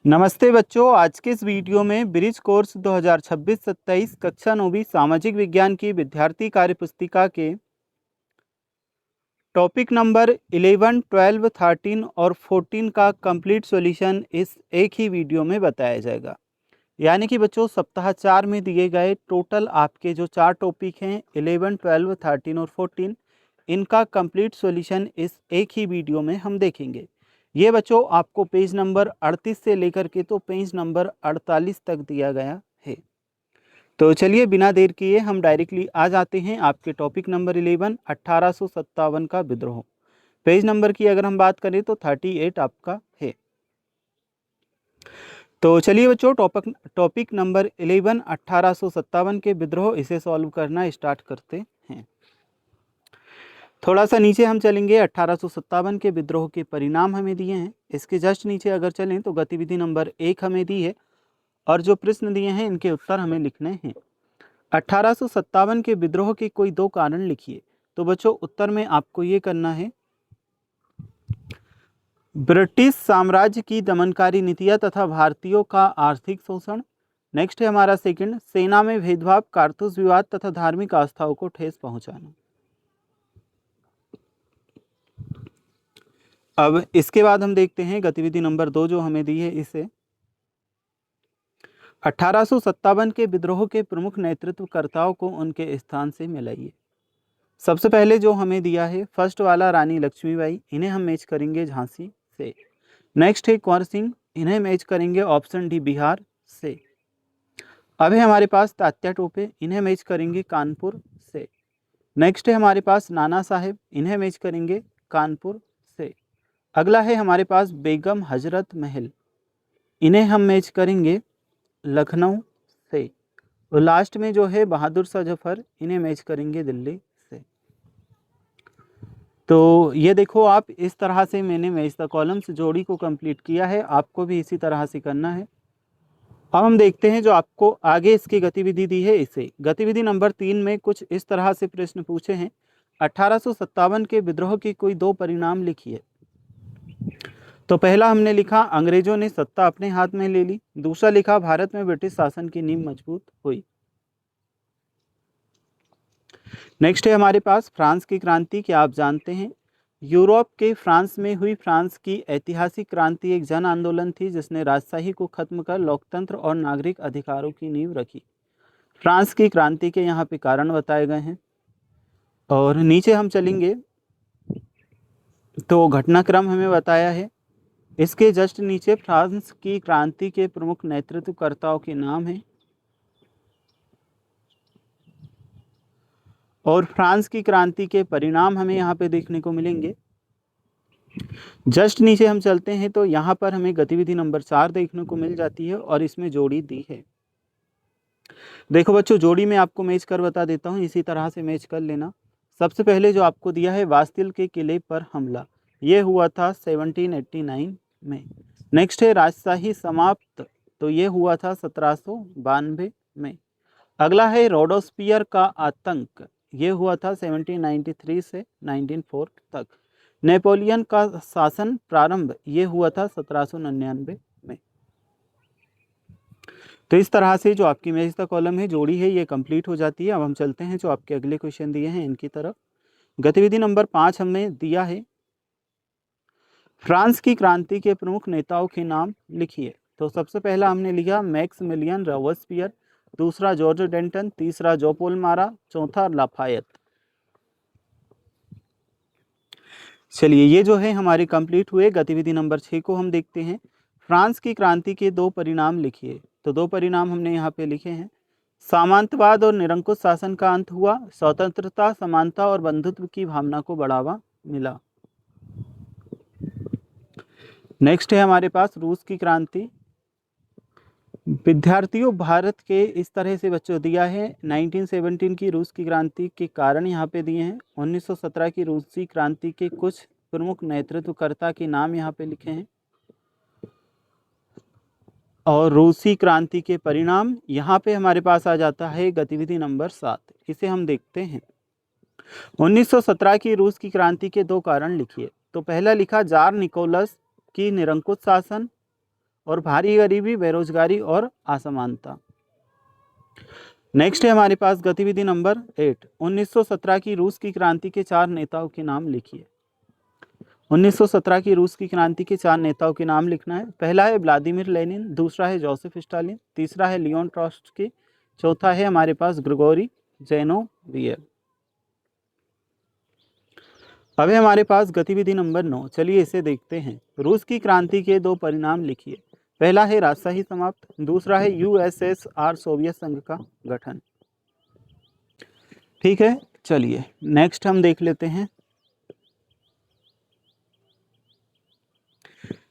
नमस्ते बच्चों, आज के इस वीडियो में ब्रिज कोर्स 2026-27 कक्षा 9वीं सामाजिक विज्ञान की विद्यार्थी कार्य पुस्तिका के टॉपिक नंबर 11, 12, 13 और 14 का कंप्लीट सॉल्यूशन इस एक ही वीडियो में बताया जाएगा। यानी कि बच्चों सप्ताह 4 में दिए गए टोटल आपके जो 4 टॉपिक हैं 11, 12, 13 और 14, इनका कंप्लीट सॉल्यूशन इस एक ही वीडियो में हम देखेंगे। ये बच्चों आपको पेज नंबर 38 से लेकर के तो पेज नंबर 48 तक दिया गया है। तो चलिए बिना देर किए हम डायरेक्टली आ जाते हैं आपके टॉपिक नंबर 11, 1857 का विद्रोह। पेज नंबर की अगर हम बात करें तो 38 आपका है। तो चलिए बच्चों टॉपिक नंबर 11, 1857 के विद्रोह, इसे सॉल्व करना स्टार्ट करते हैं। थोड़ा सा नीचे हम चलेंगे, 1857 के विद्रोह के परिणाम हमें दिए हैं। इसके जस्ट नीचे अगर चलें तो गतिविधि नंबर 1 हमें दी है और जो प्रश्न दिए हैं इनके उत्तर हमें लिखने हैं। 1857 के विद्रोह के कोई 2 कारण लिखिए। तो बच्चों उत्तर में आपको ये करना है, ब्रिटिश साम्राज्य की दमनकारी नीतियां तथा भारतीयों का आर्थिक शोषण। नेक्स्ट है हमारा सेकंड, सेना में भेदभाव, कारतूस विवाद तथा धार्मिक आस्थाओं को ठेस पहुंचाना। अब इसके बाद हम देखते हैं गतिविधि नंबर 2 जो हमें दी है, इसे 1857 के विद्रोह के प्रमुख नेतृत्वकर्ताओं को उनके स्थान से मिलाइए। सबसे पहले जो हमें दिया है फर्स्ट वाला रानी लक्ष्मीबाई, इन्हें हम मैच करेंगे झांसी से। नेक्स्ट है कुंवर सिंह, इन्हें मैच करेंगे ऑप्शन डी बिहार से। अब है हमारे पास तात्या टोपे, इन्हें मैच करेंगे कानपुर से। नेक्स्ट है हमारे पास नाना साहेब, इन्हें मैच करेंगे कानपुर से। अगला है हमारे पास बेगम हजरत महल, इन्हें हम मैच करेंगे लखनऊ से। और लास्ट में जो है बहादुर शाह जफर, इन्हें मैच करेंगे दिल्ली से। तो ये देखो आप, इस तरह से मैंने मैच द कॉलम्स जोड़ी को कंप्लीट किया है, आपको भी इसी तरह से करना है। अब हम देखते हैं जो आपको आगे इसकी गतिविधि दी है, इसे गतिविधि नंबर 3 में कुछ इस तरह से प्रश्न पूछे हैं। 1857 के विद्रोह के कोई 2 परिणाम लिखिए। तो पहला हमने लिखा अंग्रेजों ने सत्ता अपने हाथ में ले ली। दूसरा लिखा भारत में ब्रिटिश शासन की नींव मजबूत हुई। नेक्स्ट है हमारे पास फ्रांस की क्रांति, क्या आप जानते हैं? यूरोप के फ्रांस में हुई फ्रांस की ऐतिहासिक क्रांति एक जन आंदोलन थी जिसने राजशाही को खत्म कर लोकतंत्र और नागरिक अधिकारों की नींव रखी। फ्रांस की क्रांति के यहाँ पे कारण बताए गए हैं। और नीचे हम चलेंगे तो घटनाक्रम हमें बताया है। इसके जस्ट नीचे फ्रांस की क्रांति के प्रमुख नेतृत्वकर्ताओं के नाम हैं और फ्रांस की क्रांति के परिणाम हमें यहाँ पे देखने को मिलेंगे। जस्ट नीचे हम चलते हैं तो यहाँ पर हमें गतिविधि नंबर 4 देखने को मिल जाती है और इसमें जोड़ी दी है। देखो बच्चों, जोड़ी में आपको मैच कर बता देता हूँ, इसी तरह से मैच कर लेना। सबसे पहले जो आपको दिया है बास्तिल के किले पर हमला, ये हुआ था 1789 में। नेक्स्ट है राजशाही समाप्त, तो ये हुआ था 1792 में। अगला है रोडोस्पियर का आतंक, ये हुआ था 1793 से 1904 तक। नेपोलियन का शासन प्रारंभ, ये हुआ था 1799 में। तो इस तरह से जो आपकी मैच द कॉलम है जोड़ी है ये कंप्लीट हो जाती है। अब हम चलते हैं जो आपके अगले क्वेश्चन दिए हैं इनकी तरफ। गतिविधि नंबर 5 हमें दिया है फ्रांस की क्रांति के प्रमुख नेताओं के नाम लिखिए। तो सबसे पहला हमने लिखा मैक्सिमिलियन रॉबेस्पियर, दूसरा जॉर्ज डेंटन, तीसरा जोपोल मारा, चौथा लाफायत। चलिए ये जो है हमारे कंप्लीट हुए। गतिविधि नंबर 6 को हम देखते हैं। फ्रांस की क्रांति के 2 परिणाम लिखिए। तो 2 परिणाम हमने यहाँ पे लिखे हैं। सामंतवाद और निरंकुश शासन का अंत हुआ, स्वतंत्रता, समानता और बंधुत्व की भावना को बढ़ावा मिला। नेक्स्ट है हमारे पास रूस की क्रांति। विद्यार्थियों भारत के इस तरह से बच्चों दिया है 1917 की रूस की क्रांति के कारण यहाँ पे दिए हैं। 1917 की रूसी क्रांति के कुछ प्रमुख नेतृत्वकर्ता के नाम यहाँ पे लिखे हैं और रूसी क्रांति के परिणाम। यहाँ पे हमारे पास आ जाता है गतिविधि नंबर 7, इसे हम देखते हैं। 1917 की रूस की क्रांति के 2 कारण लिखिए। तो पहला लिखा जार निकोलस की निरंकुश शासन और भारी गरीबी, बेरोजगारी और असमानता। नेक्स्ट है हमारे पास गतिविधि नंबर 8, 1917 की रूस की क्रांति के 4 नेताओं के नाम लिखिए। 1917 की रूस की क्रांति के 4 नेताओं के नाम लिखना है। पहला है व्लादिमीर लेनिन, दूसरा है जोसेफ स्टालिन, तीसरा है लियोन ट्रॉट्स्की, चौथा है हमारे पास ग्रिगोरी ज़ेनोविएव। अब है हमारे पास गतिविधि नंबर 9, चलिए इसे देखते हैं। रूस की क्रांति के 2 परिणाम लिखिए। पहला है राजशाही समाप्त, दूसरा है यूएसएसआर सोवियत संघ का गठन। ठीक है, चलिए नेक्स्ट हम देख लेते हैं।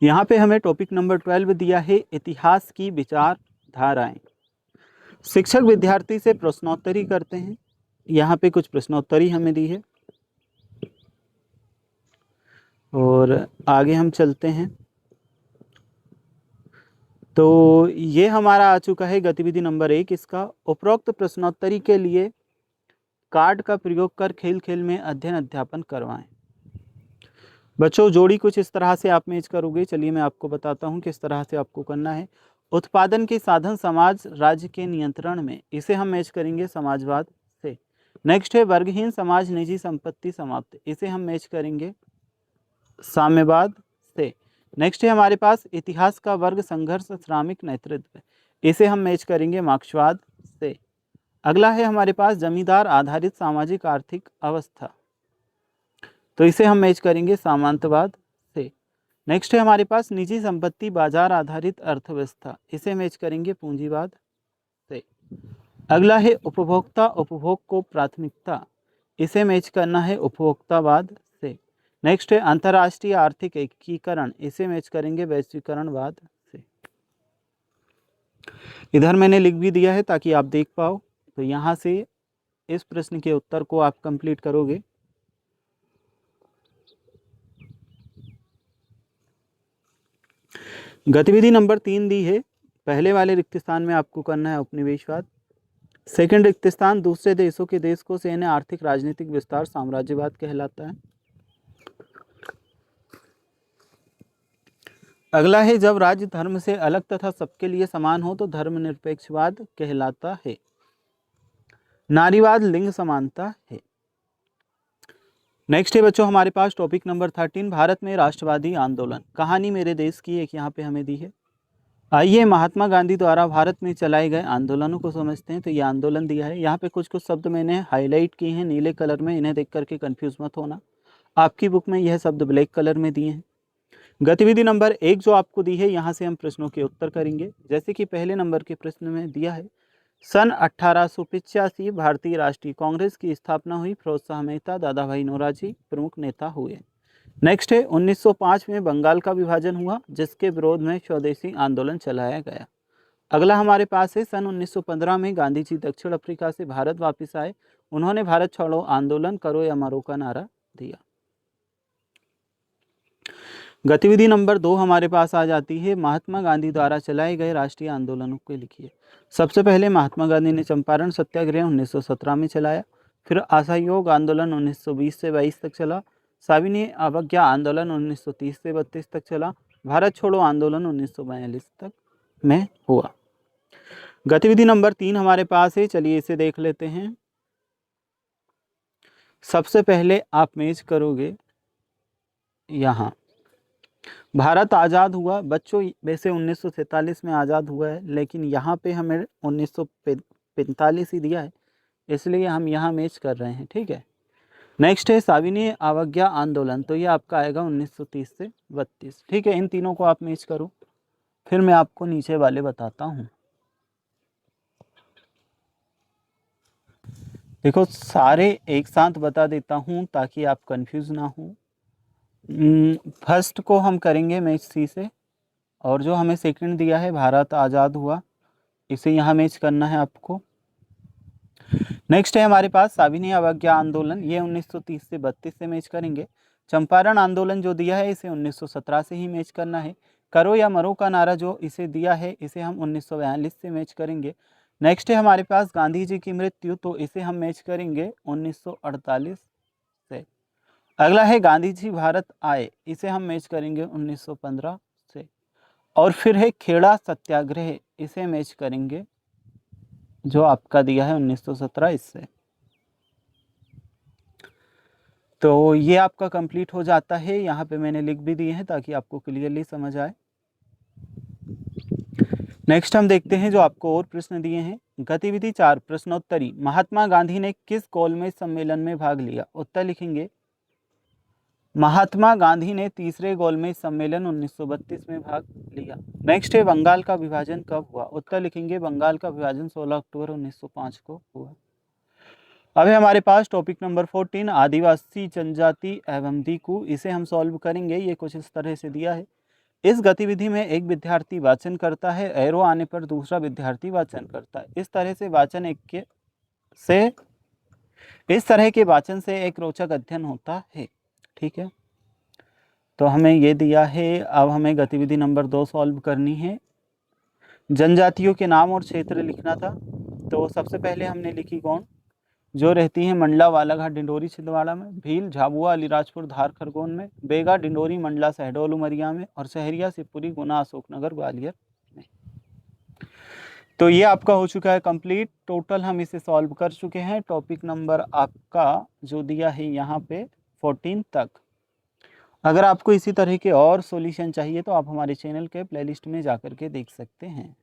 यहाँ पे हमें टॉपिक नंबर 12 दिया है, इतिहास की विचारधाराएं। शिक्षक विद्यार्थी से प्रश्नोत्तरी करते हैं। यहाँ पे कुछ प्रश्नोत्तरी हमें दी है और आगे हम चलते हैं। तो ये हमारा आ चुका है गतिविधि नंबर 1 इसका। उपरोक्त प्रश्नोत्तरी के लिए कार्ड का प्रयोग कर खेल खेल में अध्ययन अध्यापन करवाएं। बच्चों जोड़ी कुछ इस तरह से आप मैच करोगे। चलिए मैं आपको बताता हूँ किस तरह से आपको करना है। उत्पादन के साधन समाज राज्य के नियंत्रण में, इसे हम मैच करेंगे समाजवाद से। नेक्स्ट है वर्गहीन समाज निजी संपत्ति समाप्त, इसे हम मैच करेंगे साम्यवाद से। नेक्स्ट है हमारे पास इतिहास का वर्ग संघर्ष श्रमिक नेतृत्व, इसे हम मैच करेंगे मार्क्सवाद से। अगला है हमारे पास जमींदार आधारित सामाजिक आर्थिक अवस्था, तो इसे हम मैच करेंगे सामंतवाद से। नेक्स्ट है हमारे पास निजी संपत्ति बाजार आधारित अर्थव्यवस्था, इसे मैच करेंगे पूंजीवाद से। अगला है उपभोक्ता उपभोग को प्राथमिकता, इसे मैच करना है उपभोक्तावाद से। नेक्स्ट है अंतर्राष्ट्रीय आर्थिक एकीकरण, इसे मैच करेंगे वैश्वीकरणवाद से। इधर मैंने लिख भी दिया है ताकि आप देख पाओ। तो यहाँ से इस प्रश्न के उत्तर को आप कंप्लीट करोगे। गतिविधि नंबर 3 दी है। पहले वाले रिक्त स्थान में आपको करना है उपनिवेशवाद। सेकंड रिक्त स्थान दूसरे देशों के देश को सैन्य आर्थिक राजनीतिक विस्तार साम्राज्यवाद कहलाता है। अगला है जब राज्य धर्म से अलग तथा सबके लिए समान हो तो धर्मनिरपेक्षवाद कहलाता है। नारीवाद लिंग समानता है। नेक्स्ट है बच्चों हमारे पास टॉपिक नंबर 13, भारत में राष्ट्रवादी आंदोलन, कहानी मेरे देश की एक यहाँ पे हमें दी है। आइए महात्मा गांधी द्वारा भारत में चलाए गए आंदोलनों को समझते हैं। तो ये आंदोलन दिया है, यहाँ पे कुछ कुछ शब्द मैंने हाईलाइट किए हैं नीले कलर में, इन्हें देख करके कंफ्यूज मत होना। आपकी बुक में यह शब्द ब्लैक कलर में दिए हैं। गतिविधि नंबर 1 जो आपको दी है, यहाँ से हम प्रश्नों के उत्तर करेंगे। जैसे कि पहले नंबर के प्रश्न में दिया है, सन 1885 भारतीय राष्ट्रीय कांग्रेस की स्थापना हुई, फिरोज शाह मेहता दादा भाई नौरोजी प्रमुख नेता हुए। नेक्स्ट है 1905 में बंगाल का विभाजन हुआ, जिसके विरोध में स्वदेशी आंदोलन चलाया गया। अगला हमारे पास है सन 1915 में गांधी जी दक्षिण अफ्रीका से भारत वापस आए, उन्होंने भारत छोड़ो आंदोलन करो या मरो का नारा दिया। गतिविधि नंबर 2 हमारे पास आ जाती है, महात्मा गांधी द्वारा चलाए गए राष्ट्रीय आंदोलनों के लिखिए। सबसे पहले महात्मा गांधी ने चंपारण सत्याग्रह 1917 में चलाया, फिर असहयोग आंदोलन 1920 से 22 तक चला, साविनी अवज्ञा आंदोलन 1930 से 32 तक चला, भारत छोड़ो आंदोलन 1942 तक में हुआ। गतिविधि नंबर 3 हमारे पास है, चलिए इसे देख लेते हैं। सबसे पहले आप मैच करोगे यहाँ, भारत आज़ाद हुआ। बच्चों वैसे 1947 में आज़ाद हुआ है, लेकिन यहाँ पे हमें 1945 ही दिया है, इसलिए हम यहाँ मैच कर रहे हैं। ठीक है, नेक्स्ट है साविनी अवज्ञा आंदोलन, तो ये आपका आएगा 1930 से 32। ठीक है, इन तीनों को आप मैच करो, फिर मैं आपको नीचे वाले बताता हूँ। देखो सारे एक साथ बता देता हूँ ताकि आप कंफ्यूज ना हो। फर्स्ट को हम करेंगे मैच सी से, और जो हमें सेकंड दिया है भारत आज़ाद हुआ, इसे यहाँ मैच करना है आपको। नेक्स्ट है हमारे पास साविनी अवज्ञा आंदोलन, ये 1930 से 32 से मैच करेंगे। चंपारण आंदोलन जो दिया है इसे 1917 से ही मैच करना है। करो या मरो का नारा जो इसे दिया है, इसे हम 1942 से मैच करेंगे। नेक्स्ट है हमारे पास गांधी जी की मृत्यु, तो इसे हम मैच करेंगे 1948 से। अगला है गांधी जी भारत आए, इसे हम मैच करेंगे 1915 से। और फिर है खेड़ा सत्याग्रह, इसे मैच करेंगे जो आपका दिया है 1917 इससे। तो ये आपका कंप्लीट हो जाता है। यहाँ पे मैंने लिख भी दिए हैं ताकि आपको क्लियरली समझ आए। नेक्स्ट हम देखते हैं जो आपको और प्रश्न दिए हैं। गतिविधि 4 प्रश्नोत्तरी, महात्मा गांधी ने किस गोलमेज सम्मेलन में भाग लिया? उत्तर लिखेंगे महात्मा गांधी ने तीसरे गोलमेज सम्मेलन 1932 में भाग लिया। नेक्स्ट है बंगाल का विभाजन कब हुआ? उत्तर लिखेंगे बंगाल का विभाजन 16 अक्टूबर 1905 को हुआ। अब है हमारे पास टॉपिक नंबर 14 आदिवासी जनजाति एवं दीकू, इसे हम सॉल्व करेंगे। ये कुछ इस तरह से दिया है। इस गतिविधि में एक विद्यार्थी वाचन करता है, एरो आने पर दूसरा विद्यार्थी वाचन करता है। इस तरह के वाचन से एक रोचक अध्ययन होता है। ठीक है, तो हमें ये दिया है। अब हमें गतिविधि नंबर 2 सॉल्व करनी है। जनजातियों के नाम और क्षेत्र लिखना था। तो सबसे पहले हमने लिखी कौन, जो रहती हैं मंडला, बालाघाट, डिंडोरी, छिंदवाड़ा में, भील, झाबुआ, अलीराजपुर, धार, खरगोन में, बेगा, डिंडोरी, मंडला, शहडोल, उमरिया में, और शहरिया, शिवपुरी, गुना, अशोकनगर, ग्वालियर में। तो ये आपका हो चुका है कंप्लीट। टोटल हम इसे सॉल्व कर चुके हैं। टॉपिक नंबर आपका जो दिया है यहाँ पे 14 तक। अगर आपको इसी तरह के और सॉल्यूशन चाहिए तो आप हमारे चैनल के प्लेलिस्ट में जाकर के देख सकते हैं।